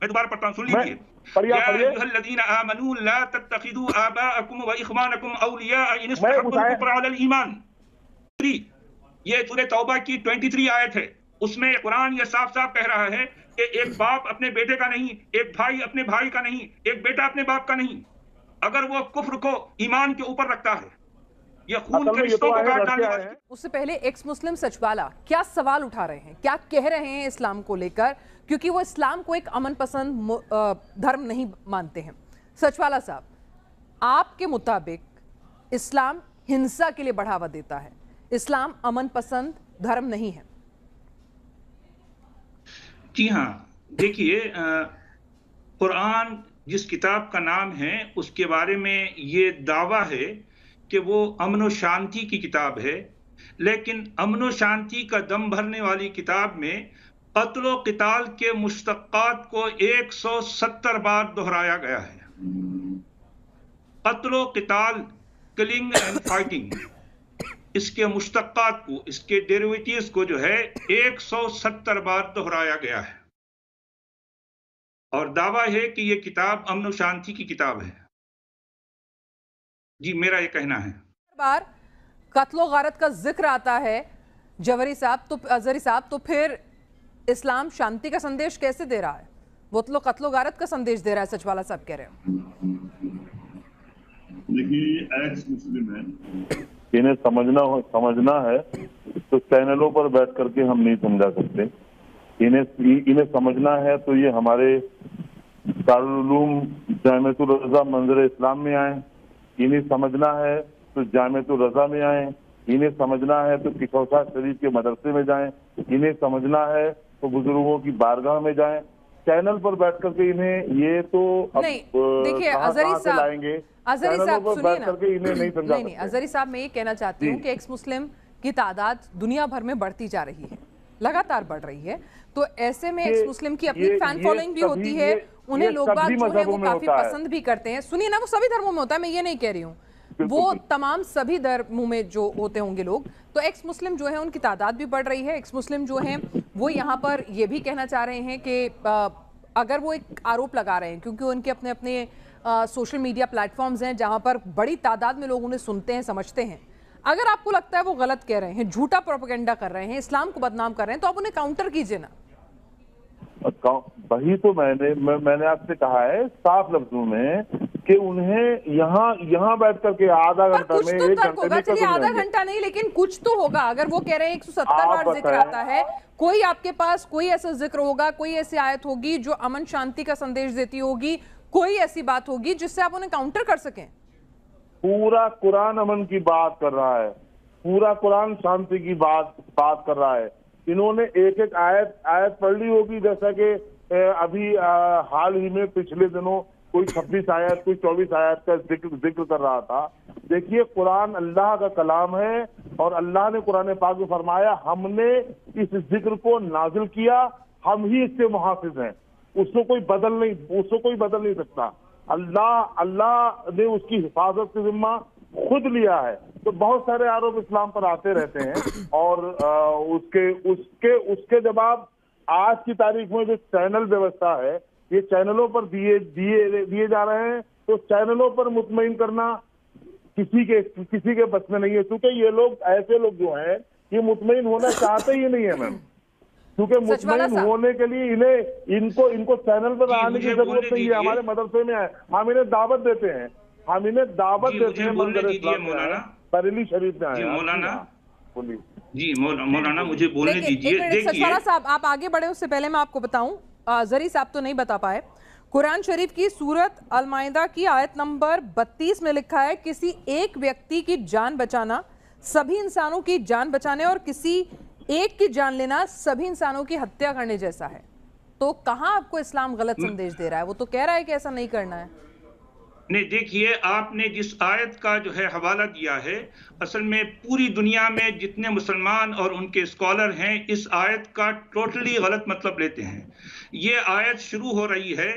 میں دوبارہ پڑھتا ہوں، سن لیجیے. یا ایھا الذین آمنوا لا تتخذوا آباءکم واخوانکم اولیاء ان استحبوا الکفر علی الایمان. یہ سورہ توبہ کی 23 آیت ہے. اس میں قرآن یہ صاف صاف کہہ رہا ہے کہ ایک باپ اپنے بیٹے کا نہیں، ایک بھائی اپنے بھائی کا نہیں، ایک بیٹا اپنے باپ کا نہیں، اگر وہ کفر کو ایمان کے اوپر رکھتا ہے. یہ خون کے رشتوں کو کاٹ ڈالنے والا ہے. اس سے پہلے ایکس مسلم سچوالا کیا سوال اٹھا رہے ہیں، کیا کہہ رہے ہیں اسلام کو لے کر، کیونکہ وہ اسلام کو ایک امن پسند دھرم نہیں مانتے ہیں. سچوالا صاحب، آپ کے مطابق اسلام ہنسا کے لیے بڑھاوا دیتا ہے، اسلام امن پسند دھرم نہیں ہے. جی ہاں، دیکھیے قرآن جس کتاب کا نام ہے اس کے بارے میں یہ دعویٰ ہے کہ وہ امن و شانتی کی کتاب ہے، لیکن امن و شانتی کا دم بھرنے والی کتاب میں قتل و قتال کے مشتقات کو 170 بار دہرایا گیا ہے. قتل و قتال، کلنگ اینڈ فائٹنگ، اس کے مشتقات کو، اس کے ڈیریویٹیوز کو جو ہے 170 بار دہرایا گیا ہے، اور دعویٰ ہے کہ یہ کتاب امن و شانتی کی کتاب ہے. جی میرا یہ کہنا ہے. بار قتل و غارت کا ذکر آتا ہے جوہری صاحب، تو پھر اسلام شانتی کا سندیش کیسے دے رہا ہے؟ وہ تو قتل و غارت کا سندیش دے رہا ہے، سچوالا صاحب کہہ رہے ہیں. دیکھیے ایکس مسلم ہے، انہیں سمجھنا ہے تو چینلوں پر بیٹھ کر کے ہم نہیں سمجھا سکتے. انہیں سمجھنا ہے تو یہ ہمارے دارالعلوم جامعۃ الرضا منظر اسلام میں آئیں. انہیں سمجھنا ہے تو جامعۃ الرضا میں آئیں. انہیں سمجھنا ہے تو کسوسا شریف کے مدرسے میں جائیں. انہیں سمجھنا ہے تو بزرگوں کی بارگاہ میں جائیں. چینل پر بیٹھ کر کے انہیں یہ تو دیکھیے اظہری صاحب سنیے نا، نہیں اظہری صاحب میں یہ کہنا چاہتی ہوں کہ ایکس مسلم کی تعداد دنیا بھر میں بڑھتی جا رہی ہے، لگاتار بڑھ رہی ہے. تو ایسے میں ایکس مسلم کی اپنی فین فالوئنگ بھی ہوتی ہے، انہیں لوگ بات جو ہے وہ کافی پسند بھی کرتے ہیں. سنیے نا، وہ سبھی دھرموں میں ہوتا ہے، میں یہ نہیں کہہ رہی ہوں، وہ تمام سبھی دھرموں میں جو ہوتے ہوں گے لوگ. تو ایکس مسلم جو ہے ان کی تعداد بھی بڑھ رہی ہے. ایکس مسلم جو ہیں وہ یہاں پر یہ بھی کہنا چاہ رہے ہیں کہ اگر وہ ایک آروپ لگا رہے ہیں، کیونکہ ان کے اپنے سوشل میڈیا پلیٹ فارمز ہیں جہاں پر بڑی تعداد میں لوگ انہیں سنتے ہیں، سمجھتے ہیں. اگر آپ کو لگتا ہے وہ غلط کہہ رہے ہیں، جھوٹا پروپیگنڈا کر رہے ہیں، اسلام کو بدنام کر رہے ہیں، تو آپ انہیں کاؤنٹر کیجئے نا. وہی تو میں نے آپ سے کہا ہے صاف لفظوں میں کہ انہیں یہاں بیٹھ کر کے آدھا گھنٹہ میں، ایک گھنٹے میں، چلیے آدھا گھنٹہ نہیں لیکن کچھ تو ہوگا. اگر وہ کہہ رہے ہیں 170 بار ذکر آتا ہے، کوئی آپ کے پاس کوئی ایسا ذکر ہوگا، کوئی ایسی آیت ہوگی جو امن شانتی کا سندیش دیتی ہوگی، کوئی ایسی بات ہوگی جس سے آپ انہیں کاؤنٹر کر سکیں. پورا قرآن امن کی بات کر رہا ہے، پورا قرآن شانتی کی بات کر رہا ہے. انہوں نے ایک آیت پڑھ لی ہوگی، جیسا کہ ابھی حال ہی میں پچھلے دنوں کوئی 26 آیت، کوئی 24 آیت کا ذکر کر رہا تھا. دیکھیے قرآن اللہ کا کلام ہے، اور اللہ نے قرآن پاک میں فرمایا ہم نے اس ذکر کو نازل کیا، ہم ہی اس سے محافظ ہیں. اس کو کوئی بدل نہیں سکتا. اللہ نے اس کی حفاظت کا ذمہ خود لیا ہے. تو بہت سارے آروپ اسلام پر آتے رہتے ہیں، اور اس کے جواب آج کی تاریخ میں جو چینل ویوستھا ہے، یہ چینلوں پر دیے جا رہے ہیں. تو چینلوں پر مطمئن کرنا کسی کے بس میں نہیں ہے، کیونکہ یہ لوگ ایسے لوگ جو ہیں یہ مطمئن ہونا چاہتے ہی نہیں ہے میم. کیونکہ مطمئن ہونے کے لیے ان کو چینل پر آنے کی ضرورت نہیں ہے. ہمارے مدرسے میں آئے، ہم انہیں دعوت دیتے ہیں، منظر اسلام میں آئے، بریلی شریف میں آئے. مولانا مجھے بولنے دیجیے. سچوالا صاحب آپ آگے بڑھے اس سے پہلے میں آپ کو بتاؤں، زری صاحب تو نہیں بتا پائے. قرآن شریف کی سورت المائدہ کی آیت نمبر 32 میں لکھا ہے کسی ایک ویکتی کی جان بچانا سبھی انسانوں کی جان بچانے، اور کسی ایک کی جان لینا سبھی انسانوں کی ہتیا کرنے جیسا ہے. تو کہاں آپ کو اسلام غلط سندیش دے رہا ہے؟ وہ تو کہہ رہا ہے کہ ایسا نہیں کرنا ہے. نہیں دیکھیے، آپ نے جس آیت کا جو ہے حوالہ دیا ہے، اصل میں پوری دنیا میں جتنے مسلمان اور ان کے اسکالر ہیں اس آیت کا ٹوٹلی غلط مطلب لیتے ہیں. یہ آیت شروع ہو رہی ہے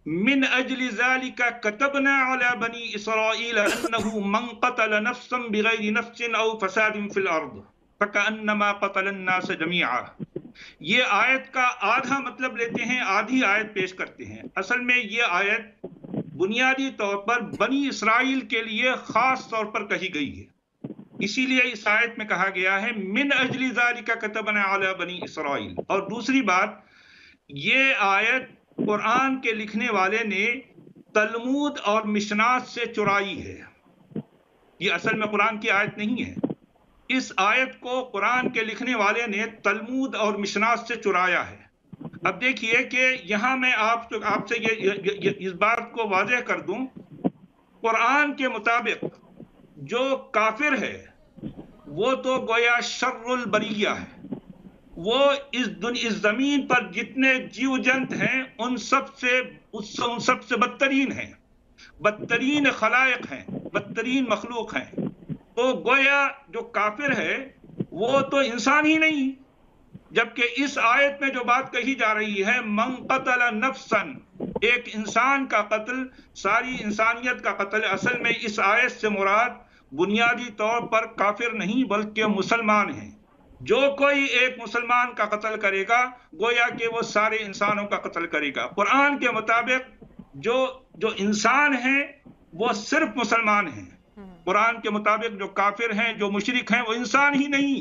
من اجل ذالک کتبنا علی بنی اسرائیل انہ من قتل نفسا بغیر نفس او فساد فی الارض فکأنما قتل الناس جميعا. یہ آیت کا آدھا مطلب لیتے ہیں، آدھی آیت پیش کرتے ہیں۔ اصل میں یہ آیت بنیادی طور پر بنی اسرائیل کے لیے خاص طور پر کہی گئی ہے، اسی لیے اس آیت میں کہا گیا ہے من اجل ذالک کتبنا علی بنی اسرائیل۔ اور دوسری بات، یہ آیت قرآن کے لکھنے والے نے تلمود اور مشنات سے چرائی ہے، یہ اصل میں قرآن کی آیت نہیں ہے۔ اس آیت کو قرآن کے لکھنے والے نے تلمود اور مشنات سے چرایا ہے۔ اب دیکھیے کہ یہاں میں آپ سے اس بات کو واضح کر دوں، قرآن کے مطابق جو کافر ہے وہ تو گویا شر البریہ ہے، وہ اس زمین پر جتنے جیو جنت ہیں ان سب سے بدترین ہیں، بدترین خلائق ہیں، بدترین مخلوق ہیں۔ تو گویا جو کافر ہے وہ تو انسان ہی نہیں، جبکہ اس آیت میں جو بات کہی جا رہی ہے من قتل نفسا، ایک انسان کا قتل، ساری انسانیت کا قتل، اصل میں اس آیت سے مراد بنیادی طور پر کافر نہیں بلکہ مسلمان ہیں۔ جو کوئی ایک مسلمان کا قتل کرے گا گویا کہ وہ سارے انسانوں کا قتل کرے گا۔ قرآن کے مطابق جو انسان ہیں وہ صرف مسلمان ہیں، قرآن کے مطابق جو کافر ہیں، جو مشرک ہیں، وہ انسان ہی نہیں۔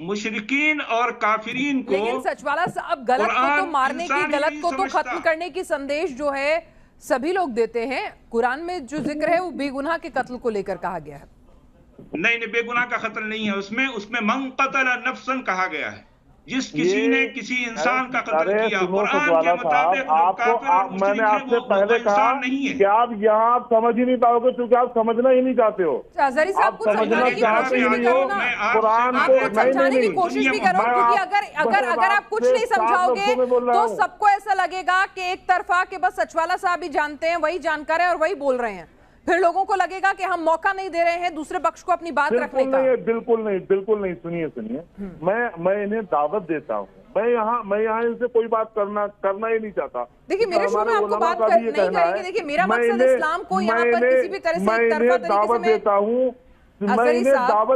مشرکین اور کافرین کو، لیکن سچوالا صاحب غلط کو تو مارنے کی، غلط کو تو ختم کرنے کی سندیش جو ہے سبھی لوگ دیتے ہیں۔ قرآن میں جو ذکر ہے وہ بے گناہ کے قتل کو لے کر کہا گیا ہے۔ نہیں، بے گناہ کا قتل نہیں ہے، اس میں من قتل نفسا کہا گیا ہے، جس کسی نے کسی انسان کا قتل کیا۔ قرآن کے مطابق جو کافر اور مشرک ہیں وہ انسان نہیں ہے۔ کہ آپ یہاں آپ سمجھ ہی نہیں پاؤ گے کیونکہ آپ سمجھنا ہی نہیں چاہتے ہو، ازہری صاحب کو سمجھنا چاہتے ہی نہیں ہو قرآن کو۔ سمجھانے کی کوشش بھی کرو، کیونکہ اگر آپ کچھ نہیں سمجھاؤ گے تو سب کو ایسا لگے گا کہ ایک طرفہ کہ بس سچوالا صاحب ہی جانتے ہیں، وہی جانکار ہے اور وہی بول رہے ہیں، پھر لوگوں کو لگے گا کہ ہم موقع نہیں دے رہے ہیں دوسرے پکش کو اپنی بات رکھنے کا۔ بالکل نہیں، سنیے، میں انہیں دعوت دیتا ہوں، میں یہاں ان سے کوئی بات کرنا ہی نہیں چاہتا۔ دیکھیے میرے شو میں آپ کو بات نہیں کریں گے، دیکھیے میرا مقصد اسلام کو یہاں پر کسی بھی طرح سے ایک طرفہ طریقے سے میں دعوت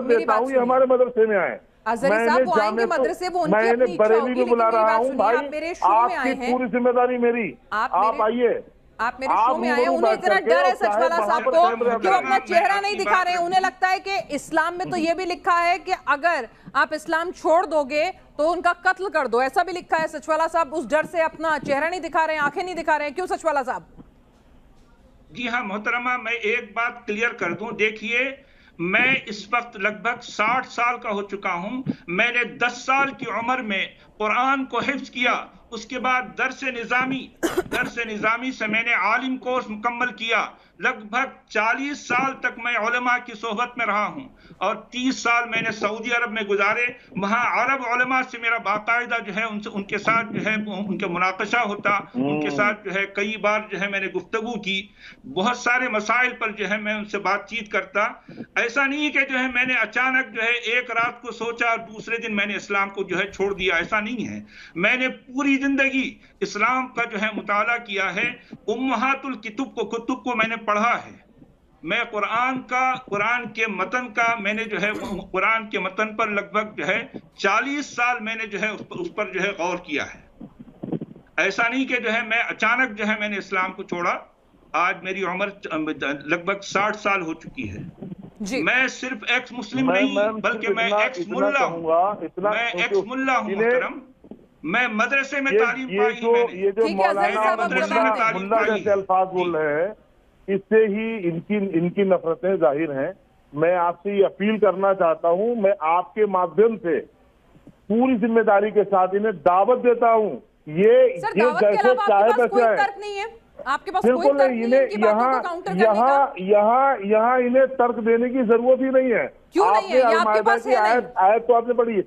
دیتا ہوں، یہ ہمارے مدرسے میں آئے۔ ازہری صاحب وہ آئیں گے مدرسے، وہ ان کی اپنی اچھا ہوگی، لیکن میری بات سنیے، آپ میرے شو میں آئے ہیں، پوری ذمہ داری میری، آپ آئیے، آپ میرے شو میں آئے ہیں، انہیں اتنا ڈر ہے سچوالا صاحب کو کہ وہ اپنا چہرہ نہیں دکھا رہے ہیں۔ انہیں لگتا ہے کہ اسلام میں تو یہ بھی لکھا ہے کہ اگر آپ اسلام چھوڑ دو گے تو ان کا قتل کر دو، ایسا بھی لکھا ہے۔ سچوالا صاحب اس ڈر سے اپنا چہرہ نہیں دکھا رہے ہیں، آنکھیں نہیں دکھا رہے ہیں، کیوں سچوالا صاحب؟ جی ہاں محترمہ، میں ایک بات کلیئر کر دوں، دیکھیے میں اس وقت لگ بھگ 60 سال کا ہو چکا ہوں۔ میں نے 10 سال کی عمر میں قرآن کو حفظ کیا، اس کے بعد درس نظامی سے میں نے عالم کورس مکمل کیا۔ لگ بھگ 40 سال تک میں علماء کی صحبت میں رہا ہوں، اور 30 سال میں نے سعودی عرب میں گزارے۔ وہاں عرب علماء سے میرا باقاعدہ جو ہے ان کے ساتھ جو ہے ان کے مناقشہ ہوتا، ان کے ساتھ جو ہے کئی بار جو ہے میں نے گفتگو کی، بہت سارے مسائل پر جو ہے میں ان سے بات چیت کرتا۔ ایسا نہیں کہ جو ہے میں نے اچانک جو ہے ایک رات کو سوچا اور دوسرے دن میں نے اسلام کو جو ہے چھوڑ دیا، ایسا نہیں ہے۔ میں نے پوری زندگی اسلام کا جو ہے مطالعہ کیا ہے، امہات الکتب کو میں نے پڑھا ہے۔ میں قرآن کے متن کا میں نے جو ہے قرآن کے متن پر لگ بھگ جو ہے 40 سال میں نے جو ہے اس پر جو ہے غور کیا ہے۔ ایسا نہیں کہ جو ہے میں اچانک جو ہے میں نے اسلام کو چھوڑا۔ آج میری عمر لگ بھگ 60 سال ہو چکی ہے۔ میں صرف ایکس مسلم نہیں بلکہ میں ایکس ملا ہوں، میں ایکس ملا ہوں محترم۔ میں مدرسے میں تعلیم پائی ہے، یہ جو مولانا جیسے الفاظ بول رہے ہیں، اس سے ہی ان کی نفرتیں ظاہر ہیں۔ میں آپ سے یہ اپیل کرنا چاہتا ہوں، میں آپ کے مادھیم سے پوری ذمہ داری کے ساتھ انہیں دعوت دیتا ہوں، یہ جیسے چاہے ویسے ہے، آپ کے پاس کوئی ترک نہیں ہے، یہاں انہیں ترک دینے کی ضرورت ہی نہیں ہے۔ کیوں نہیں ہے؟ یہ آپ کے پاس ہے نہیں، آیت تو آپ نے پڑھی ہے،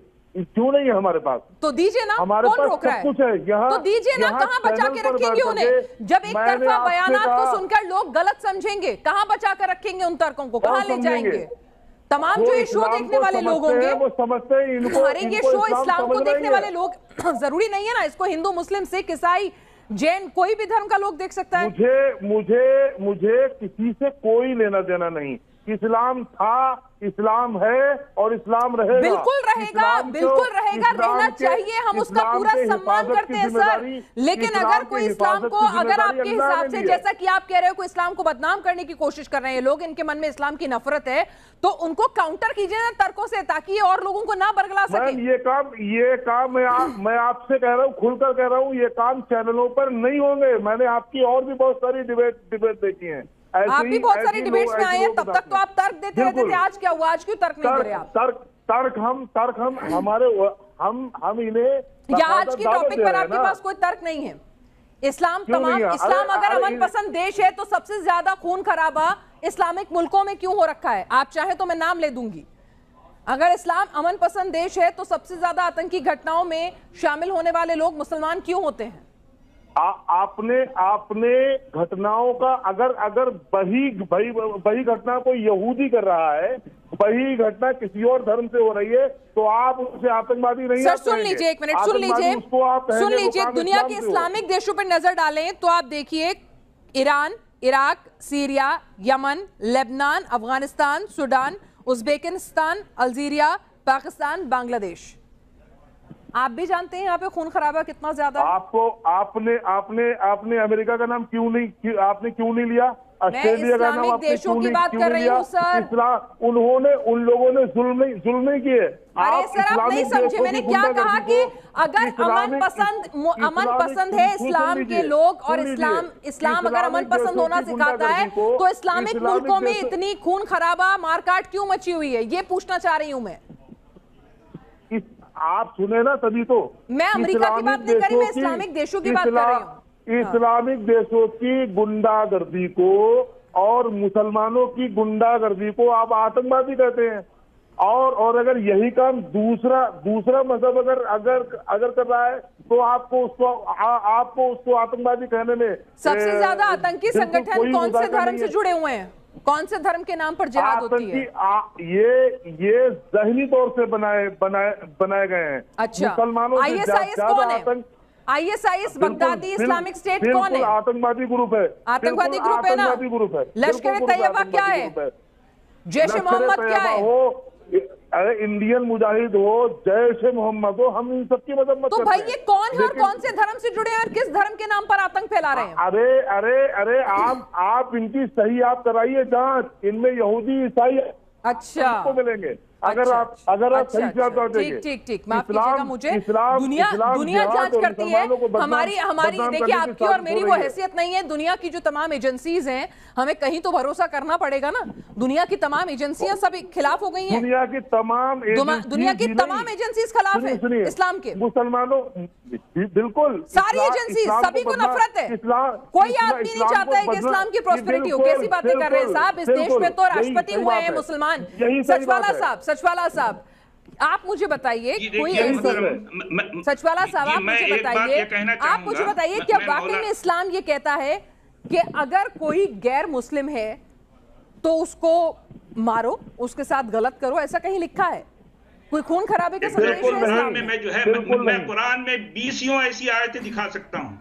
کیوں نہیں ہے ہمارے پاس؟ تو دیجئے نا، ہمارے پاس سب کچھ ہے یہاں، تو دیجئے نا، کہاں بچا کے رکھیں گے انہیں؟ جب ایک طرفہ بیانات کو سن کر لوگ غلط سمجھیں گے، کہاں بچا کر رکھیں گے ان ترکوں کو؟ کہاں لے جائیں گے؟ تمام جو یہ شو دیکھنے والے لوگ ہوں گے، وہ سمجھتے ہیں ہمارے یہ شو اسلام کو دیکھنے والے لوگ، ضروری نہیں ہے نا اس کو ہندو مسلم سکھ عیسائی جین کوئی بھی دھرم کا لوگ دیکھ سکتا ہے۔ مجھے کسی سے کوئی لینا دینا نہیں، اسلام تھا، اسلام ہے اور اسلام رہے گا. بالکل رہے گا، بالکل رہے گا، رہنا چاہیے، ہم اس کا پورا سمان کرتے ہیں سر. لیکن اگر کوئی اسلام کو، اگر آپ کے حساب سے جیسا کہ آپ کہہ رہے ہو کوئی اسلام کو بدنام کرنے کی کوشش کر رہے ہیں لوگ، ان کے من میں اسلام کی نفرت ہے، تو ان کو کاؤنٹر کیجئے نا ترکوں سے، تاکہ یہ اور لوگوں کو نہ برگلا سکے. یہ کام میں آپ سے کہہ رہا ہوں، کھل کر کہہ رہا ہوں، یہ کام چینلوں پر نہیں ہوں گے. میں نے آپ کی اور بھی بہت ساری ڈیبیٹ دیکھی ہیں. آپ بھی بہت ساری ڈیبیٹس میں آئے ہیں، تب تک تو آپ ترک دیتے رہتے تھے. آج کیا ہوا؟ آج کیوں ترک نہیں دے رہے آپ؟ ترک ہم ہمارے ہم انہیں یا آج کی ٹاپک پر آپ کے پاس کوئی ترک نہیں ہے؟ اسلام اگر امن پسند دیش ہے تو سب سے زیادہ خون خرابہ اسلامک ملکوں میں کیوں ہو رکھا ہے؟ آپ چاہیں تو میں نام لے دوں گی. اگر اسلام امن پسند دیش ہے تو سب سے زیادہ آتنکی گھٹناؤں میں شامل ہونے والے لوگ مسلمان کیوں ہوتے ہیں؟ آپ نے گھٹناؤں کا اگر وہی گھٹنا کوئی یہودی کر رہا ہے، وہی گھٹنا کسی اور دھرم سے ہو رہی ہے، تو آپ اسے آتنکوادی نہیں سر سن لیجئے، ایک منٹ سن لیجئے. دنیا کے اسلامک دیشوں پر نظر ڈالیں تو آپ دیکھیے Iran, Iraq, Syria, Yemen, Lebanon, Afghanistan, Sudan, Uzbekistan, Algeria, Pakistan, Bangladesh. آپ بھی جانتے ہیں یہاں پہ خون خرابہ کتنا زیادہ ہے. آپ نے امریکہ کا نام کیوں نہیں لیا؟ آسٹریلیا کا نام آپ نے کیوں نہیں لیا؟ انہوں نے ان لوگوں نے ظلم نہیں کیے. ارے سر آپ نہیں سمجھے، میں نے کیا کہا کہ اگر امن پسند ہے اسلام کے لوگ، اور اسلام اگر امن پسند ہونا سکھاتا ہے تو اسلامک ملکوں میں اتنی خون خرابہ مارکاٹ کیوں مچی ہوئی ہے؟ یہ پوچھنا چاہ رہی ہوں میں. آپ سنیں نا تبھی تو. میں امریکہ کی بات نہیں کر رہی، میں اسلامک دیشوں کی بات کر رہی ہوں. اسلامک دیشوں کی گنڈا گردی کو اور مسلمانوں کی گنڈا گردی کو آپ آتنکوادی کہتے ہیں. اور اگر یہی کام دوسرا مذہب اگر کر رہا ہے تو آپ کو اس کو آتنکوادی کہنے میں سب سے زیادہ آتنکی سنگٹھن کون سے دھرم سے جڑے ہوئے ہیں؟ کون سے دھرم کے نام پر جہاد ہوتی ہے؟ یہ ذہنی طور سے بنائے گئے ہیں. اچھا، مسلمانوں آئی ایس آئی ایس کون ہے؟ I S I S Baghdadi Islamic state کون ہے؟ آتنکوادی گروپ ہے. آتنکوادی گروپ ہے نا. لشکر طیبہ کیا ہے؟ جیش محمد کیا ہے؟ ارے انڈین مجاہد ہو، جیش محمد ہو، ہم ان سب کی مذمت کرتے ہیں. تو بھائی یہ کون ہے اور کون سے دھرم سے جڑے ہیں اور کس دھرم کے نام پر آتنک پھیلا رہے ہیں؟ ارے آپ ان کی صحیح آپ کرائیے جانچ. ان میں یہودی عیسائی اچھا کو ملیں گے اگر آپ صحیح سے دیکھیں. ٹھیک معاف کیجیے گا مجھے. دنیا جانچ کرتی ہے. ہماری دیکھیے آپ کی اور میری وہ حیثیت نہیں ہے. دنیا کی جو تمام ایجنسیز ہیں ہمیں کہیں تو بھروسہ کرنا پڑے گا نا. دنیا کی تمام ایجنسیاں سب خلاف ہو گئی ہیں. دنیا کی تمام ایجنسیز خلاف ہیں اسلام کے. مسلمانوں بالکل ساری ایجنسیز، سبھی کو نفرت ہے. کوئی آدمی نہیں چاہتا ہے کہ اسلام کی پروسپیرٹی ہو. کیسی باتیں کر رہے ہیں صاحب؟ اس دیش میں تو راشٹرپتی ہوئے ہیں مسلمان. سچوالا صاحب آپ مجھے بتائیے، کوئی سچوالا صاحب آپ مجھے بتائیے کیا واقعی میں اسلام یہ کہتا ہے کہ اگر کوئی غیر مسلم ہے تو اس کو مارو، اس کے ساتھ غلط کرو؟ ایسا کہیں لکھا ہے؟ کوئی خون خرابے کا سندیش ہے اسلام میں؟ میں قرآن میں 20 ایسی آیتیں دکھا سکتا ہوں.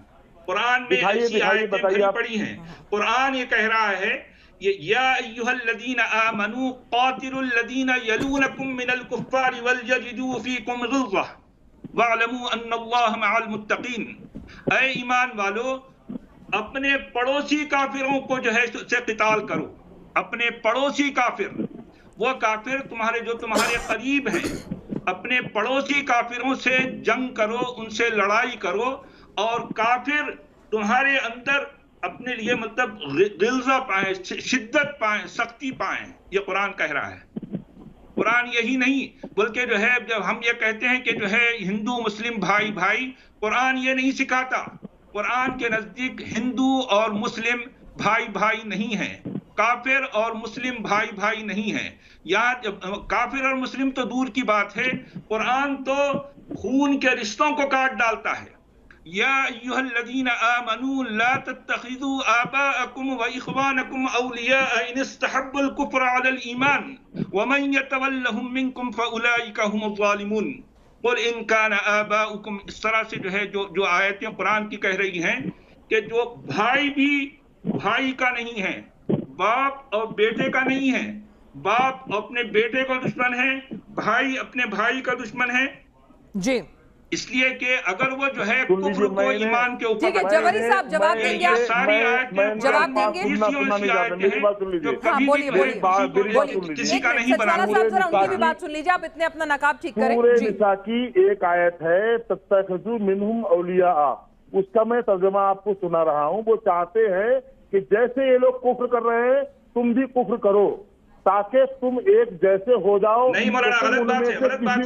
قرآن میں ایسی آیتیں بھری پڑی ہیں. قرآن یہ کہہ رہا ہے یا ایھا الذین آمنوا قاتلوا الذین یلونکم من الکفار وليجدوا فیکم غلظہ واعلموا ان اللہ مع المتقین. اے ایمان والو، اپنے پڑوسی کافروں کو جو ہے سے قتال کرو. اپنے پڑوسی کافر، وہ کافر جو تمہارے قریب ہیں، اپنے پڑوسی کافروں سے جنگ کرو، ان سے لڑائی کرو. اور کافر تمہارے اندر اپنے لیے مطلب غلظہ پائیں، شدت پائیں، سختی پائیں. یہ قرآن کہہ رہا ہے. قرآن یہی نہیں بلکہ جو ہے جب ہم یہ کہتے ہیں کہ جو ہے ہندو مسلم بھائی بھائی، قرآن یہ نہیں سکھاتا. قرآن کے نزدیک ہندو اور مسلم بھائی بھائی نہیں ہیں، کافر اور مسلم بھائی بھائی نہیں ہیں. یہاں کافر اور مسلم تو دور کی بات ہے، قرآن تو خون کے رشتوں کو کاٹ ڈالتا ہے. یا ایھا الذین آمنوا لا تتخذوا آباءکم واخوانکم اولیاء ان استحبوا الکفر علی الایمان ومن یتولہم منکم فاولئک هم الظالمون قل ان کان آباؤکم. اس طرح سے جو ہے جو آیتیں قرآن کی کہہ رہی ہیں کہ جو بھائی بھی بھائی کا نہیں ہے، باپ اور بیٹے کا نہیں ہے، باپ اپنے بیٹے کا دشمن ہے، بھائی اپنے بھائی کا دشمن ہے جی، اس لیے کہ اگر وہ جو ہے کفر کو ایمان کے اوپر، ٹھیک ہے جوہری صاحب جواب دیں گے، یہ ساری آیتیں جواب دیں گے، جو کبھی بھی کسی کا نہیں بنا۔ صاحب ذرا ان کی بھی بات سن لیجیے، آپ اتنے اپنا نقاب ٹھیک کریں۔ سورہ نساء کی ایک آیت ہے تتخذوا منہم اولیاء، اس کا میں ترجمہ آپ کو سنا رہا ہوں۔ وہ چاہتے ہیں کہ جیسے یہ لوگ کفر کر رہے ہیں تم بھی کفر کرو تاکہ تم ایک جیسے ہو جاؤ۔ نہیں مولانا، غلط بات ہے، غلط بات ہے،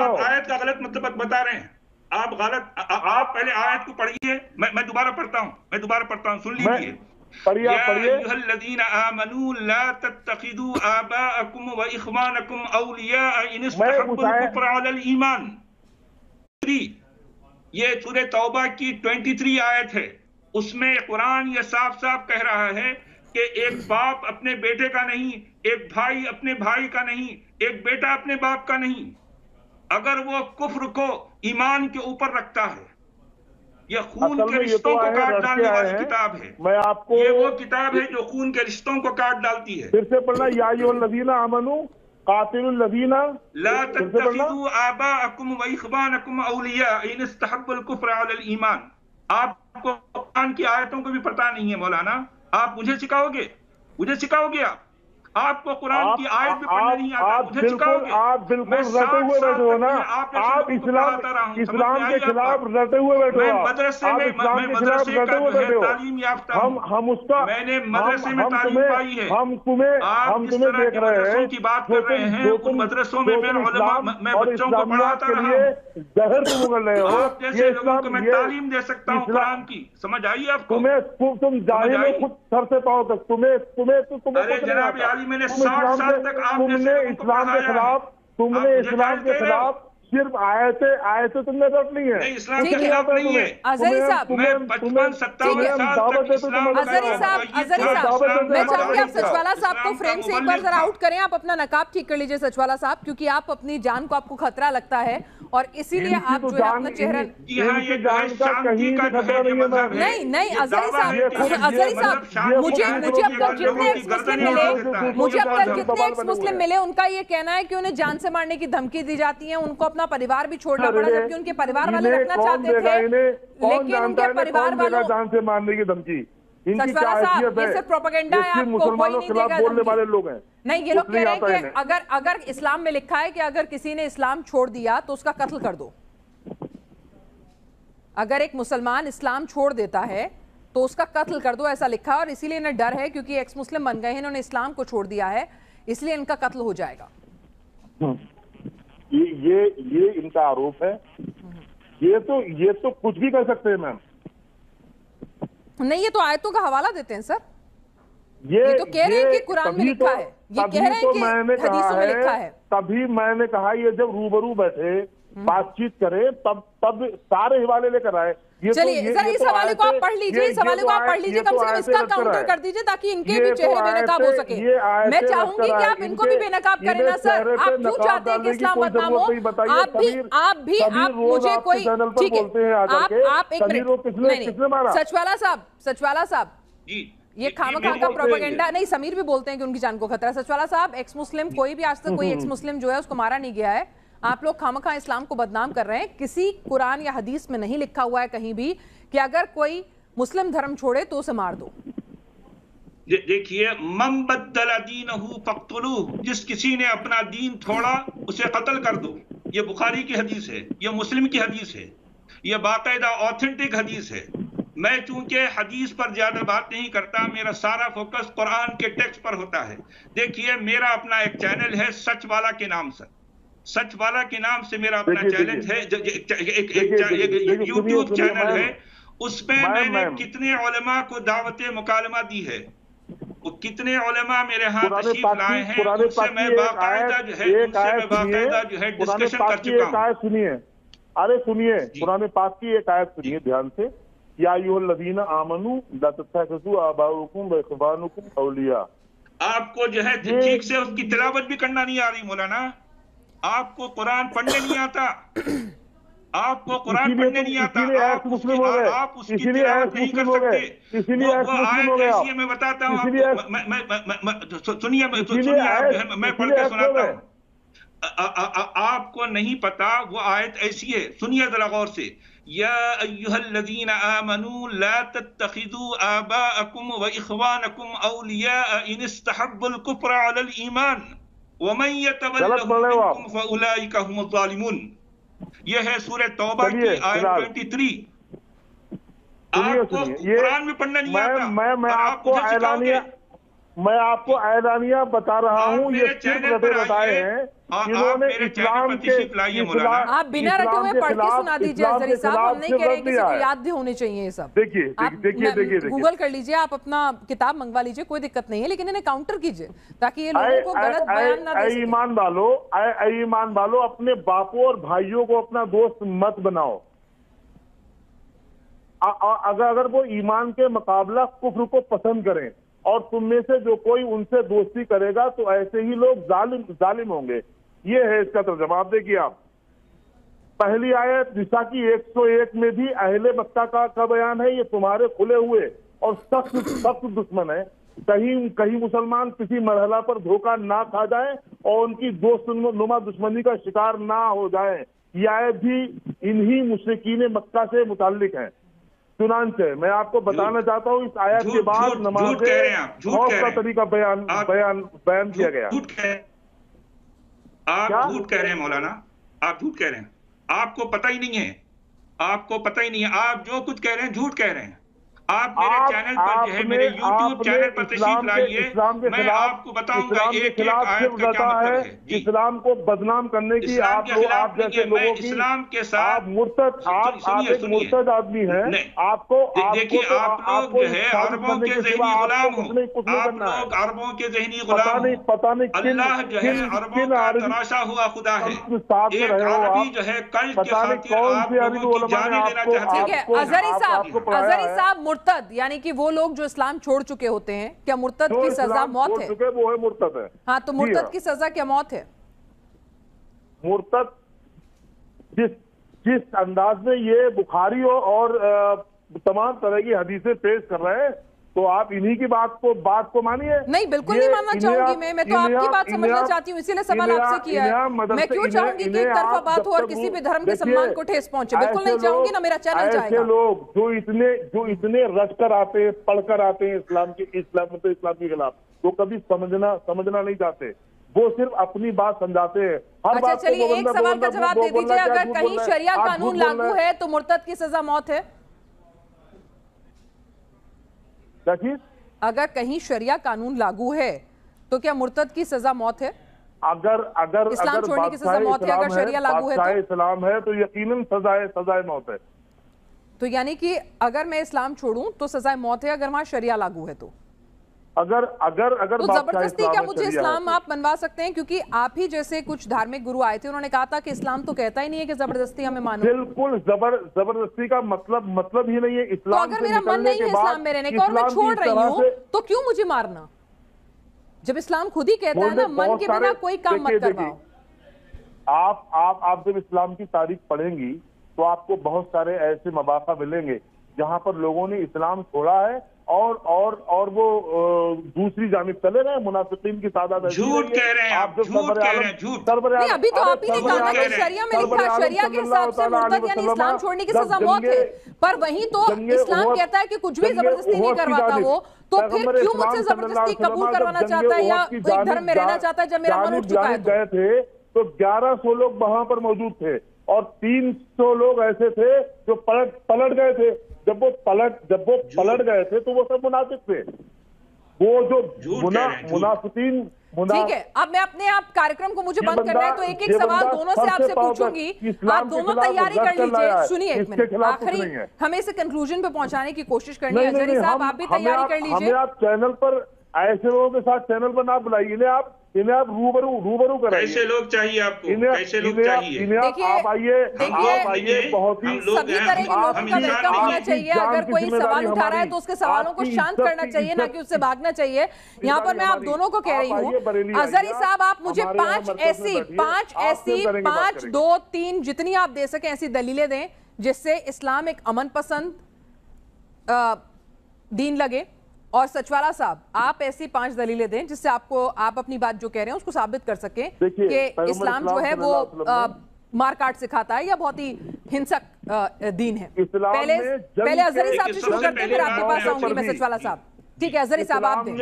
آپ آیت کا غلط مطلب بتا رہے ہیں، آپ غلط، آپ پہلے آیت کو پڑھیے، میں دوبارہ پڑھتا ہوں، سن لیجیے۔ یا ایھا الذین آمنوا لا تتخذوا آباءکم واخوانکم اولیاء ان استحبوا الکفر علی الایمان۔ یہ سورہ توبہ کی 23 آیت ہے، اس میں قرآن یہ صاف صاف کہہ رہا ہے کہ ایک باپ اپنے بیٹے کا نہیں، ایک بھائی اپنے بھائی کا نہیں، ایک بیٹا اپنے باپ کا نہیں، اگر وہ کفر کو ایمان کے اوپر رکھتا ہے۔ یہ خون کے رشتوں کو کاٹ ڈالنے والی کتاب ہے، یہ وہ کتاب ہے جو خون کے رشتوں کو کاٹ ڈالتی ہے۔ پھر سے پڑھنا، یا ایھا الذین آمنوا قاتلوا الذین لا تتخذوا آباءکم واخوانکم اولیاء ان استحبوا الکفر علی الایمان۔ آپ کو قرآن کی آیتوں کو بھی پتہ نہیں ہے مولانا، آپ مجھے سکھاؤ گے آپ کو قرآن کی آیت بھی پڑھنے نہیں آتا، مجھے سکھاؤ گے؟ آپ بالکل رٹے ہوئے بیٹھے ہو نا، آپ اسلام کے خلاف رٹے ہوئے بیٹھے ہو، مدرسے میں تعلیم یافتہ ہوں، میں نے مدرسے میں تعلیم پائی ہے۔ آپ جس طرح کے مدرسوں کی بات کر رہے ہیں، ان مدرسوں میں میں بچوں کو پڑھاتا رہا ہوں، زہر تم اگل رہے ہو، آپ جیسے لوگوں کو میں تعلیم دے سکتا ہوں قرآن کی، سمجھ آئیے آپ کو؟ تم جاہل ہو خود سر سے پاؤ تک، ارے جناب عالی، میں نے 60 سال تک آپ جیسے لوگوں کو پڑھایا ہے۔ تم نے اسلام کے خلاف صرف آیتیں تم نے رٹ لی ہیں۔ نہیں، اسلام کے خلاف نہیں ہے، اظہری صاحب، میں 55-57 سال تک اسلام اظہری صاحب میں چاہوں گی آپ سچوالا صاحب کو فریم سے ایک بار ذرا آؤٹ کریں، آپ اپنا نقاب ٹھیک کر لیجئے سچوالا صاحب، کیونکہ آپ اپنی جان کو آپ کو خطرہ لگتا ہے اور اسی لیے آپ جو ہے اپنا چہرہ نہیں اظہری صاحب مجھے اب تک جتنے ایکس مسلم ملے ان کا یہ کہنا ہے کہ انہیں جان سے مارنے کی دھمکی دی جاتی ہے، ان کو اپنا پریوار بھی چھوڑنا پڑا، جبکہ ان کے پریوار والے رکھنا چاہتے تھے، لیکن ان کے پریوار والوں جان سے مارنے کی دھمکی۔ سچوالا صاحب یہ صرف پروپیگنڈا ہے، آپ کو کوئی نہیں دے گا دھمکی۔ نہیں، یہ لوگ کہہ رہے ہیں کہ اگر اسلام میں لکھا ہے کہ اگر کسی نے اسلام چھوڑ دیا تو اس کا قتل کر دو، اگر ایک مسلمان اسلام چھوڑ دیتا ہے تو اس کا قتل کر دو، ایسا لکھا ہے، اور اسی لیے انہیں ڈر ہے کیونکہ ایکس مسلم بن گئے ہیں، انہوں نے اسلام کو چھوڑ دیا ہے، اس لیے ان کا قتل ہو جائے گا۔ یہ ان کا آروپ ہے، یہ تو کچھ بھی کر سکتے ہیں میم۔ نہیں، یہ تو آیتوں کا حوالہ دیتے ہیں سر، یہ تو کہہ رہے ہیں کہ قرآن میں لکھا ہے، یہ کہہ رہے ہیں کہ حدیثوں میں لکھا ہے۔ تبھی میں نے کہا یہ جب روبرو بیٹھے بات چیت کریں تب سارے حوالے لے کر آئے۔ چلیے ذرا اس حوالے کو آپ پڑھ لیجئے، اس حوالے کو آپ پڑھ لیجئے، کم سے کم اس کا کاؤنٹر کر دیجئے تاکہ ان کے بھی چہرے بے نقاب ہو سکے۔ میں چاہوں گی کہ آپ ان کو بھی بے نقاب کریں نا سر، آپ کیوں چاہتے ہیں کہ اسلام بدنام ہو؟ آپ مجھے کوئی ٹھیک ہے، آپ ایک منٹ، سچوالا صاحب یہ خامخواہ کا پروپیگنڈا نہیں، سمیر بھی بولتے ہیں کہ ان کی جان کو خطرہ ہے۔ سچوالا صاحب، ایکس مسلم کوئی بھی آج تک کوئی ایکس مسلم جو ہے اس کو مارا نہیں گیا ہے، آپ لوگ خامخواہ اسلام کو بدنام کر رہے ہیں، کسی قرآن یا حدیث میں نہیں لکھا ہوا ہے کہیں بھی کہ اگر کوئی مسلم دھرم چھوڑے تو اسے مار دو۔ دیکھیے، من بدل دینہ فاقتلوہ، جس کسی نے اپنا دین چھوڑا اسے قتل کر دو، یہ بخاری کی حدیث ہے، یہ مسلم کی حدیث ہے، یہ باقاعدہ آتھنٹک حدیث ہے۔ میں چونکہ حدیث پر زیادہ بات نہیں کرتا، میرا سارا فوکس قرآن کے ٹیکسٹ پر ہوتا ہے۔ دیکھیے، میرا اپنا ایک چینل ہے سچ والا کے نام سے، سچ والا کے نام سے میرا اپنا چینل ہے، ایک یوٹیوب چینل ہے، اس میں میں نے کتنے علماء کو دعوت مکالمہ دی ہے، وہ کتنے علماء میرے ہاں تشریف لائے ہیں، ان سے میں باقاعدہ جو ہے ڈسکشن کر چکا ہوں۔ سنیے قرآن پاک کی ایک آیت سنیے دھیان سے، یا ایھا الذین آمنوا لا تتخذوا آباءکم واخوانکم اولیاء۔ آپ کو جو ہے ٹھیک سے اس کی تلاوت بھی کرنا نہیں آ رہی مولانا، آپ کو قرآن پڑھنے نہیں آتا، آپ کو قرآن پڑھنے نہیں آتا، آپ اس کی تلاوت نہیں کر سکتے، وہ آیت ایسی ہے، میں بتاتا ہوں آپ کو، سنیے میں پڑھ کے سناتا ہوں، آپ کو نہیں پتا وہ آیت ایسی ہے، سنیے ذرا غور سے، یا ایھا الذین آمنوا لا تتخذوا آباءکم واخوانکم اولیاء ان استحبوا الکفر علی الایمان ومن یتولہم منکم فاولئک هم الظالمون۔ یہ ہے سورہ توبہ کی آیت 23۔ آپ کو قرآن میں پڑھنا نہیں آتا، میں آپ کو اعلانیہ بتا رہا ہوں، یہ صرف رٹے بتائے ہیں جنہوں نے اسلام کے، آپ بنا رٹے ہوئے پڑھ کے سنا دیجئے اظہری صاحب، ہم نہیں کہہ رہے کسی کو یاد بھی ہونے چاہیے یہ سب، دیکھیے گوگل کر لیجئے، آپ اپنا کتاب منگوا لیجئے، کوئی دقت نہیں ہے، لیکن انہیں کاؤنٹر کیجئے تاکہ یہ لوگوں کو غلط بیان نہ دے سکے۔ اے ایمان والو، اپنے باپوں اور بھائیوں کو اپنا دوست مت بناؤ، اگر وہ ایمان کے مقابلہ کفر کو پسند کریں اور تم میں سے جو کوئی ان سے دوستی کرے گا تو ایسے ہی لوگ ظالم ہوں گے۔ یہ ہے اس کا ترجمہ۔ آپ دیکھیے، آپ پہلی آیت نساء کی 101 میں بھی اہل مکہ کا بیان ہے، یہ تمہارے کھلے ہوئے اور سخت دشمن ہے، کہیں مسلمان کسی مرحلہ پر دھوکہ نہ کھا جائیں اور ان کی دوست نما دشمنی کا شکار نہ ہو جائیں۔ یہ آیت بھی انہی مشرکین مکہ سے متعلق ہیں۔ چنانچہ میں آپ کو بتانا چاہتا ہوں، اس آیت کے بعد نماز خوف کا طریقہ بیان کیا گیا۔ آپ جھوٹ کہہ رہے ہیں مولانا، آپ جھوٹ کہہ رہے ہیں، آپ کو پتہ ہی نہیں ہے، آپ کو پتہ ہی نہیں ہے، آپ جو کچھ کہہ رہے ہیں جھوٹ کہہ رہے ہیں۔ آپ میرے چینل پر جو ہے، میرے یوٹیوب چینل پر تشریف لائیے، میں آپ کو بتاؤں گا ایک ایک آیت کا کیا مطلب ہے۔ اسلام کو بدنام کرنے کی آپ جیسے لوگوں کی، اسلام کے ساتھ آپ ایک مرتد آدمی ہیں، آپ کو دیکھیے، آپ لوگ جو ہے عربوں کے ذہنی غلام ہوں، آپ لوگ عربوں کے ذہنی غلام ہوں۔ اللہ جو ہے عربوں کا تراشا ہوا خدا ہے، ایک عربی جو ہے کلٹ کے خاطر آپ لوگوں کی جانیں لینا چاہتے ہیں۔ ٹھیک ہے، اظہری صاحب، مرتد یعنی کہ وہ لوگ جو اسلام چھوڑ چکے ہوتے ہیں، کیا مرتد کی سزا موت ہے؟ وہ ہے مرتد ہے۔ ہاں، تو مرتد کی سزا کیا موت ہے؟ مرتد جس انداز میں یہ بخاری اور تمام طرح کی حدیثیں پیش کر رہے ہیں، تو آپ انہی کی بات کو مانیے۔ نہیں، بالکل نہیں ماننا چاہوں گی، میں تو آپ کی بات سمجھنا چاہتی ہوں، اسی لیے سوال آپ سے کیا ہے۔ میں کیوں چاہوں گی کہ ایک طرفہ بات ہو اور کسی بھی دھرم کے سمان کو ٹھیس پہنچے؟ بالکل نہیں چاہوں گی، نہ میرا چینل جائے گا۔ ایسے لوگ جو اتنے رٹ کر آتے ہیں، پڑھ کر آتے ہیں اسلام کے خلاف، وہ کبھی سمجھنا نہیں چاہتے، وہ صرف اپنی بات سمجھاتے ہیں۔ اچھا چلیے، ایک سوال کا جواب دے دیجئے، اگر کہیں شریعہ قانون لاگو ہے تو مرتد کی سزا موت ہے؟ کیا چیز؟ اگر کہیں شریعہ قانون لاگو ہے تو کیا مرتد کی سزا موت ہے؟ اگر اسلام چھوڑنے کی سزا موت ہے، اگر شریعہ لاگو ہے تو اسلام ہے تو یقیناً سزائے موت ہے۔ تو یعنی کہ اگر میں اسلام چھوڑوں تو سزائے موت ہے، اگر وہاں شریعہ لاگو ہے تو تو زبردستی کیا مجھے اسلام آپ منوا سکتے ہیں؟ کیونکہ آپ ہی جیسے کچھ دھارمک گرو آئے تھے، انہوں نے کہا تھا کہ اسلام تو کہتا ہی نہیں ہے کہ زبردستی ہمیں مانو۔ بالکل، زبردستی کا مطلب ہی نہیں ہے اسلام۔ تو اگر میرا من نہیں ہے اسلام میں رہنے کا اور میں چھوڑ رہی ہوں تو کیوں مجھے مارنا؟ جب اسلام خود ہی کہتا ہے نا، من کے بنا کوئی کام مت کرواؤ۔ آپ جب اسلام کی تاریخ پڑھیں گی تو آپ کو بہت سارے ایسے مواقع ملیں گے جہاں پر لوگوں نے اسلام چھوڑا ہے اور وہ دوسری جانب چلے رہے ہیں، منافقین کی تعداد۔ جھوٹ کہہ رہے ہیں آپ، جھوٹ کہہ رہے ہیں، جھوٹ۔ نہیں، ابھی تو آپ ہی نے کہا نا کہ شریعہ میں لکھا، شریعہ کے حساب سے مرتد یعنی اسلام چھوڑنے کی سزا موت ہے، پر وہیں تو اسلام کہتا ہے کہ کچھ بھی زبردستی نہیں کرواتا وہ، تو پھر کیوں مجھ سے زبردستی قبول کروانا چاہتا ہے یا ایک دھرم میں رہنا چاہتا ہے جب میرا من اٹھ چکا ہے؟ گئے تھے تو 1100 لوگ وہاں پر موجود تھے اور 300 لوگ ایسے تھے جو پلٹ گئے تھے۔ جب وہ پلٹ گئے تھے تو وہ سب منافق تھے، وہ جو منافقین۔ ٹھیک ہے، اب میں اپنے آپ کارکرم کو مجھے بند کرنا ہے تو ایک ایک سوال دونوں سے آپ سے پوچھوں گی، آپ دونوں تیاری کر لیجئے۔ سنیے ایک منٹ، آخری ہمیں اسے کنکلوژن پہ پہنچانے کی کوشش کرنی ہے۔ اظہری صاحب آپ بھی تیاری کر لیجئے۔ ہمیں آپ چینل پر ایسے لوگوں کے ساتھ چینل پر نہ بلائیے، انہیں آپ روبرو کریں۔ ایسے لوگ چاہیے آپ کو، ایسے لوگ چاہیے۔ آپ آئیے بہت ہی سبھی طرح کے لوگوں کا ویلکم ہونا چاہیے۔ اگر کوئی سوال اٹھا رہا ہے تو اس کے سوالوں کو شانت کرنا چاہیے، نہ کہ اس سے بھاگنا چاہیے۔ یہاں پر میں آپ دونوں کو کہہ رہی ہوں، اظہری صاحب آپ مجھے پانچ ایسی 5 2 3 جتنی آپ دے سکیں ایسی دلیلیں دیں جس سے اسلام ایک امن پسند دین لگے، اور سچوالا صاحب آپ ایسی 5 دلیلیں دیں جس سے آپ اپنی بات جو کہہ رہے ہیں اس کو ثابت کر سکیں کہ اسلام جو ہے وہ مار کاٹ سکھاتا ہے یا بہت ہی ہنسک دین ہے۔ پہلے اظہری صاحب سے شروع کرتے ہیں، پھر آپ کے پاس آؤں گی میں سچوالا صاحب۔ ٹھیک ہے اظہری صاحب آپ دیں۔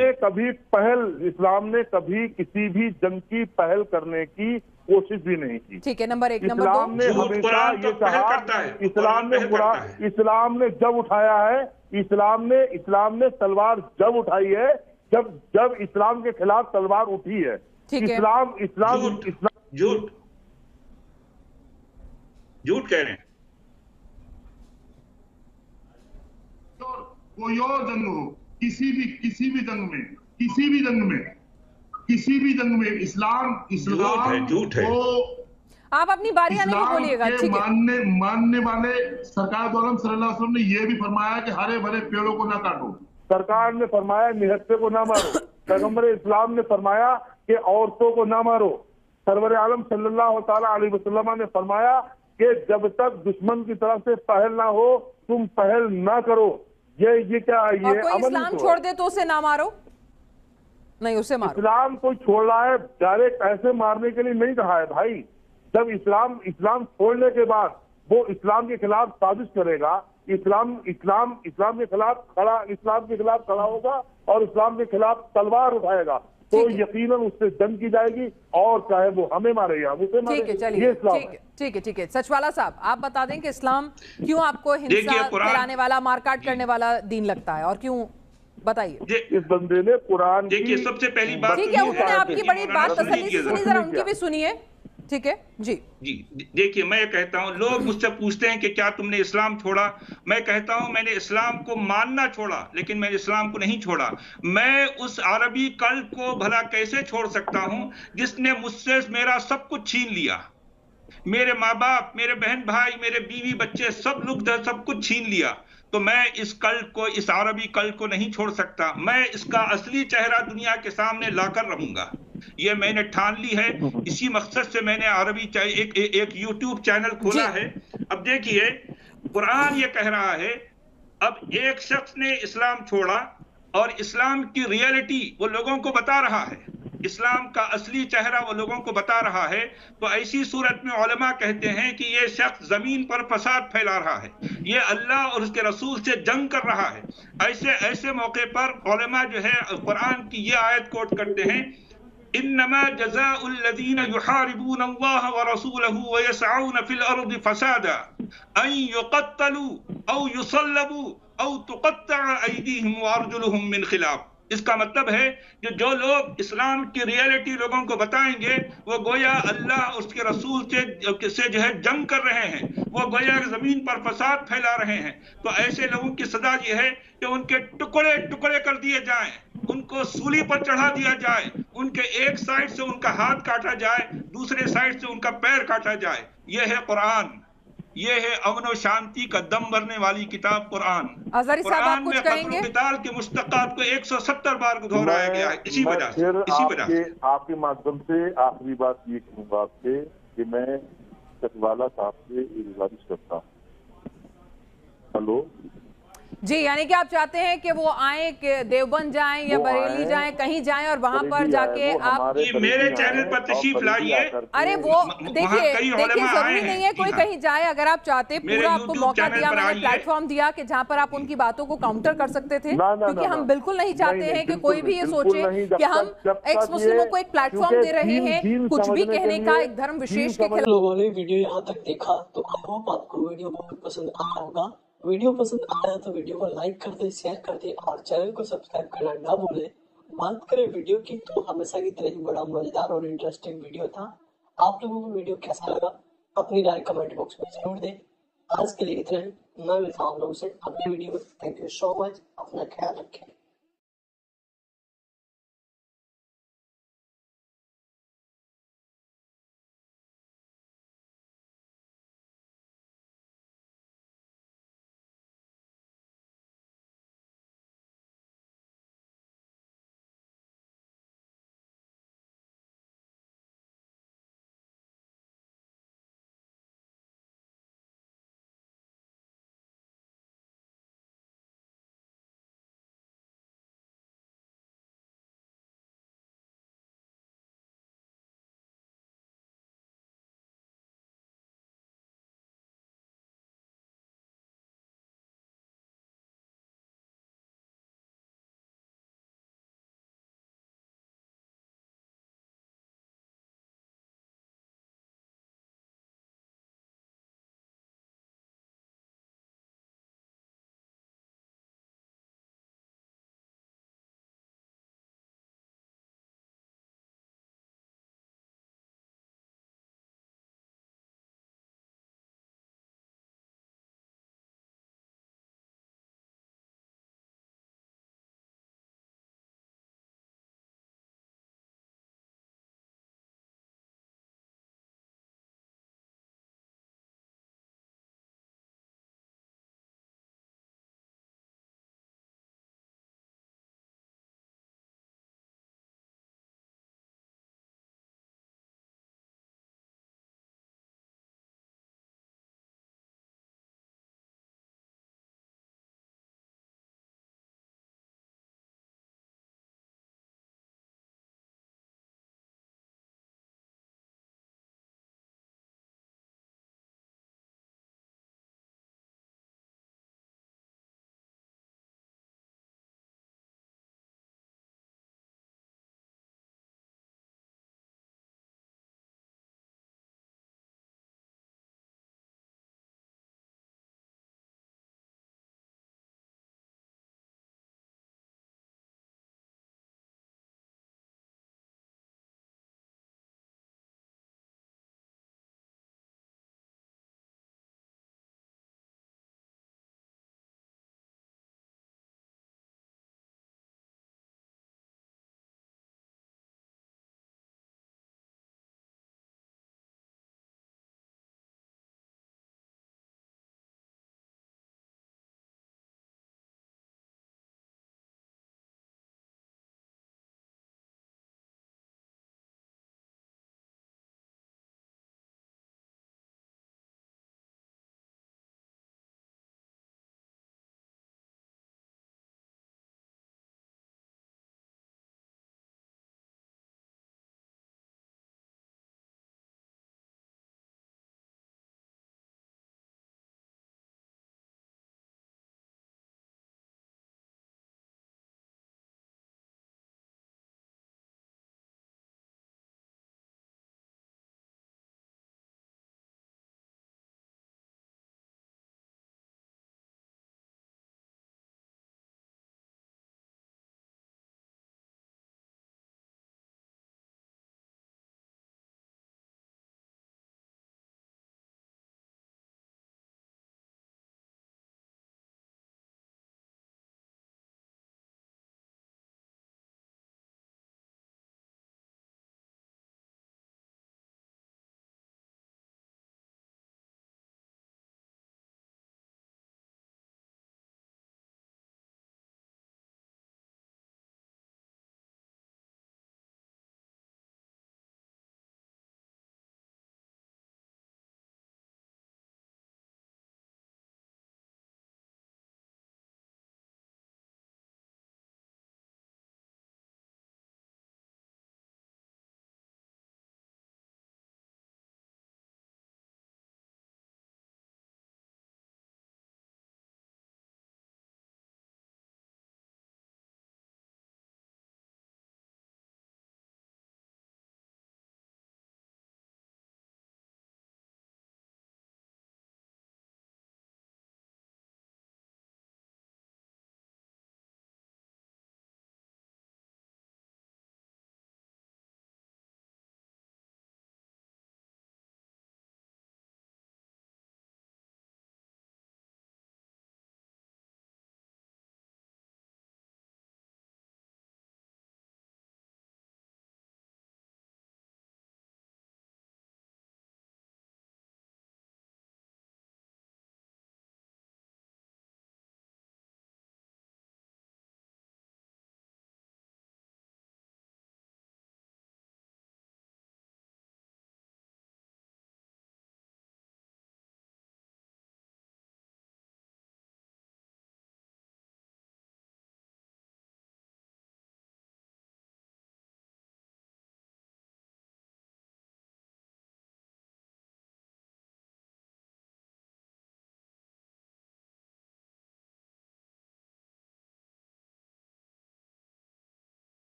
اسلام نے کبھی کسی بھی جنگ کی پہل کرنے کی کوشش بھی نہیں کی۔ ٹھیک ہے، نمبر 1۔ نمبر 2، اسلام نے ہمیشہ یہ کہا، اسلام نے جب اٹھایا ہے، اسلام نے تلوار جب اٹھائی ہے جب اسلام کے خلاف تلوار اٹھی ہے۔ جھوٹ کہہ رہے ہیں۔ کوئی اور جنگ ہو، کسی بھی جنگ میں اسلام جھوٹ ہے۔ آپ اپنی باریاں نہیں بولیے گا، ٹھیک ہے؟ ماننے والے سرکار دو عالم صلی اللہ علیہ وسلم نے یہ بھی فرمایا کہ ہرے بھرے پیڑوں کو نہ کاٹو۔ سرکار نے فرمایا نہتے کو نہ مارو۔ پیغمبر اسلام نے فرمایا کہ عورتوں کو نہ مارو۔ سرور عالم صلی اللہ تعالیٰ علیہ وسلم نے فرمایا کہ جب تک دشمن کی طرف سے پہل نہ ہو تم پہل نہ کرو۔ یہ کیا ہے؟ اور کوئی اسلام چھوڑ دے تو اسے نہ مارو، نہیں اسے مارو۔ اسلام کوئی چھوڑ رہا ہے ڈائریکٹ ایسے مارنے کے لیے نہیں کہا ہے بھائی۔ جب اسلام چھوڑنے کے بعد وہ اسلام کے خلاف سازش کرے گا، اسلام کے خلاف کھڑا ہوگا اور اسلام کے خلاف تلوار اٹھائے گا تو یقیناً اس سے جنگ کی جائے گی، اور چاہے وہ ہمیں مارے یا اسے مارے، یہ اسلام ہے۔ ٹھیک ہے سچوالا صاحب آپ بتا دیں کہ اسلام کیوں آپ کو ہنسا پھیلانے والا، مار کاٹ کرنے والا دین لگتا ہے، اور کیوں؟ بتائیے۔ اس بندے نے قرآن دیکھیے سب سے پہلی بات، ٹھیک ہے انہوں نے آپ کی بڑی بات تسلی سے سنی، ذرا ان کی بھی سنیے۔ ٹھیک ہے جی دیکھیے میں کہتا ہوں، لوگ مجھ سے پوچھتے ہیں کہ کیا تم نے اسلام چھوڑا؟ میں کہتا ہوں میں نے اسلام کو ماننا چھوڑا، لیکن میں نے اسلام کو نہیں چھوڑا۔ میں اس عربی کلب کو بھلا کیسے چھوڑ سکتا ہوں جس نے مجھ سے میرا سب کچھ چھین لیا؟ میرے ماں باپ، میرے بہن بھائی، میرے بیوی بچے، سب کچھ چھین لیا۔ تو میں اس کلب کو، اس عربی کلب کو نہیں چھوڑ سکتا۔ میں اس کا اصلی چہرہ دنیا کے سامنے لا کر رہوں گا، یہ میں نے ٹھان لی ہے۔ اسی مقصد سے میں نے عربی ایک یوٹیوب چینل کھولا ہے۔ اب دیکھیے قرآن یہ کہہ رہا ہے، اب ایک شخص نے اسلام چھوڑا اور اسلام کی ریئلٹی وہ لوگوں کو بتا رہا ہے، اسلام کا اصلی چہرہ وہ لوگوں کو بتا رہا ہے، تو ایسی صورت میں علماء کہتے ہیں کہ یہ شخص زمین پر فساد پھیلا رہا ہے، یہ اللہ اور اس کے رسول سے جنگ کر رہا ہے۔ ایسے موقع پر علماء جو ہے قرآن کی یہ آیت کوٹ کرتے ہیں، انما جزاء الذين يحاربون الله ورسوله ويسعون في الارض فسادا ان يقتلوا او يصلبوا او تقطع ايديهم وارجلهم من خلاف۔ اس کا مطلب ہے کہ جو لوگ اسلام کی ریئلٹی لوگوں کو بتائیں گے وہ گویا اللہ اور اس کے رسول سے جو ہے جنگ کر رہے ہیں، وہ گویا زمین پر فساد پھیلا رہے ہیں۔ تو ایسے لوگوں کی سزا یہ ہے کہ ان کے ٹکڑے ٹکڑے کر دیے جائیں، ان کو سولی پر چڑھا دیا جائے، ان کے ایک سائڈ سے ان کا ہاتھ کاٹا جائے، دوسرے سائڈ سے ان کا پیر کاٹا جائے۔ یہ ہے قرآن، یہ ہے امن و شانتی کا دم بھرنے والی کتاب قرآن۔ قرآن میں قتل و قتال کے مشتقات کو 170 بار دہرایا گیا ہے، اسی وجہ سے۔ آپ کے مادھیم سے آخری بات یہ کہوں گا آپ سے کہ میں چکوالا صاحب سے گزارش کرتا ہوں۔ ہلو جی، یعنی کہ آپ چاہتے ہیں کہ وہ آئیں، کہ دیوبند جائیں یا بریلی جائیں، کہیں جائیں اور وہاں پر جا کے آپ میرے چینل پر تشریف لائیے۔ ارے وہ دیکھیے ضروری نہیں ہے کوئی کہیں جائے، اگر آپ چاہتے پورا آپ کو موقع دیا، میں نے پلیٹ فارم دیا کہ جہاں پر آپ ان کی باتوں کو کاؤنٹر کر سکتے تھے، کیونکہ ہم بالکل نہیں چاہتے ہیں کہ کوئی بھی یہ سوچے کہ ہم ایکس مسلموں کو ایک پلیٹ فارم دے رہے ہیں کچھ بھی کہنے کا ایک دھرم وشیش کے خلاف۔ لوگوں نے ویڈیو یہاں تک دیکھا تو آئی ہوپ آپ کو ویڈیو بہت پسند آیا ہوگا۔ ویڈیو پسند آیا تو ویڈیو کو لائک کر دیں، شیئر کر دیں اور چینل کو سبسکرائب کرنا نہ بھولیں۔ بات کریں ویڈیو کی تو ہمیشہ کی طرح ہی بڑا مزیدار اور انٹرسٹنگ ویڈیو تھا۔ آپ لوگوں کو ویڈیو کیسا لگا اپنی رائے کمنٹ باکس میں ضرور دیں۔ آج کے لیے اتنا ہی، میں ملتا ہوں آپ لوگوں سے اگلے ویڈیو میں۔ تھینک یو سو مچ، اپنا خیال رکھیں۔